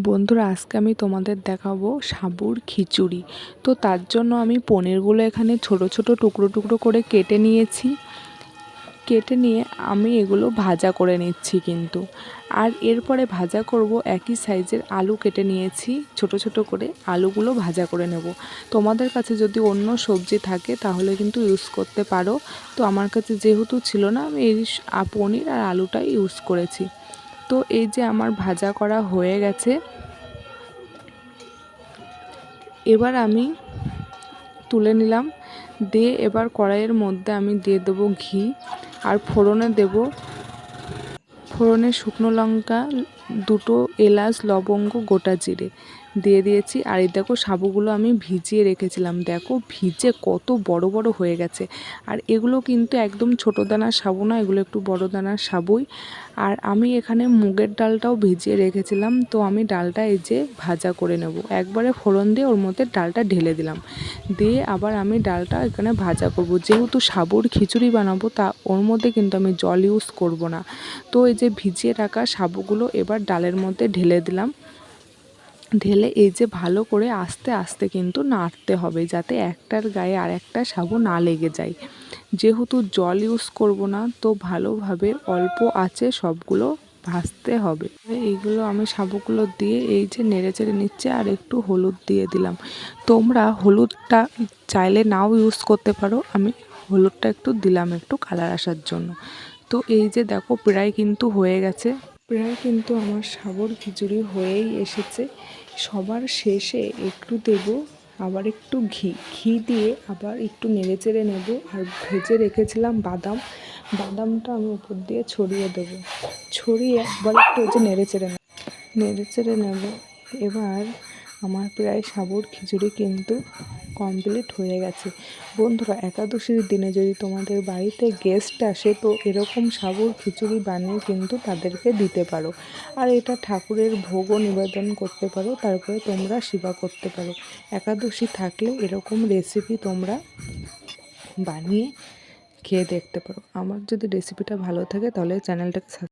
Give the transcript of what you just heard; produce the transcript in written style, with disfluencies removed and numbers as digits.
বন্ধুরা, আজকে আমি তোমাদের দেখাবো সাবুর খিচুড়ি। তো তার জন্য আমি পনিরগুলো এখানে ছোট ছোট টুকরো টুকরো করে কেটে নিয়েছি। কেটে নিয়ে আমি এগুলো ভাজা করে নিচ্ছি কিন্তু। আর এরপরে ভাজা করব, একই সাইজের আলু কেটে নিয়েছি ছোট ছোট করে, আলুগুলো ভাজা করে নেব। তোমাদের কাছে যদি অন্য সবজি থাকে তাহলে কিন্তু ইউজ করতে পারো। তো আমার কাছে যেহেতু ছিল না, আমি এই পনির আর আলুটাই ইউজ করেছি। তো এই যে আমার ভাজা করা হয়ে গেছে, এবার আমি তুলে নিলাম। দিয়ে এবার কড়াইয়ের মধ্যে আমি দিয়ে দেবো ঘি, আর ফোড়নে দেব, ফোড়নে শুকনো লঙ্কা, দুটো এলাচ, লবঙ্গ, গোটা জিরে দিয়ে দিয়েছি। আর এই দেখো সাবুগুলো আমি ভিজিয়ে রেখেছিলাম, দেখো ভিজে কত বড় বড় হয়ে গেছে। আর এগুলো কিন্তু একদম ছোটো দানার সাবু না, এগুলো একটু বড় দানার সাবুই। আর আমি এখানে মুগের ডালটাও ভিজিয়ে রেখেছিলাম, তো আমি ডালটা এই যে ভাজা করে নেব। একবারে ফোড়ন দিয়ে ওর মধ্যে ডালটা ঢেলে দিলাম, দিয়ে আবার আমি ডালটা এখানে ভাজা করব। যেহেতু সাবুর খিচুড়ি বানাবো, তা ওর মধ্যে কিন্তু আমি জল ইউজ করব না। তো এই যে ভিজিয়ে রাখা সাবুগুলো এবার ডালের মধ্যে ঢেলে দিলাম। ঢেলে এই যে ভালো করে আস্তে আস্তে কিন্তু নাড়তে হবে, যাতে একটার গায়ে আর একটা সাবু না লেগে যায়। যেহেতু জল ইউজ করব না, তো ভালোভাবে অল্প আঁচে সবগুলো ভাজতে হবে। এইগুলো আমি সাবুগুলো দিয়ে এই যে নেড়ে চেড়ে নিচ্ছে, আর একটু হলুদ দিয়ে দিলাম। তোমরা হলুদটা চাইলে নাও ইউজ করতে পারো, আমি হলুদটা একটু দিলাম একটু কালার আসার জন্য। তো এই যে দেখো প্রায় কিন্তু হয়ে গেছে, প্রায় কিন্তু আমার সাবুর খিচুড়ি হয়েই এসেছে। সবার শেষে একটু দেব আবার একটু ঘি দিয়ে আবার একটু নেড়ে চেড়ে নেব। আর ভেজে রেখেছিলাম বাদামটা আমি উপর দিয়ে ছড়িয়ে দেবো, ছড়িয়ে আবার একটু নেড়ে চেড়ে নেব। এবার আমার প্রায় সাবুর খিচুড়ি কিন্তু কমপ্লিট হয়ে গেছে। বন্ধুরা, একাদশীর দিনে যদি তোমাদের বাড়িতে গেস্ট আসে, তো এরকম সাবুর খিচুড়ি বানিয়ে কিন্তু তাদেরকে দিতে পারো। আর এটা ঠাকুরের ভোগও নিবেদন করতে পারো, তারপরে তোমরা সেবা করতে পারো। একাদশী থাকলে এরকম রেসিপি তোমরা বানিয়ে খেয়ে দেখতে পারো। আমার যদি রেসিপিটা ভালো থাকে তাহলে চ্যানেলটাকে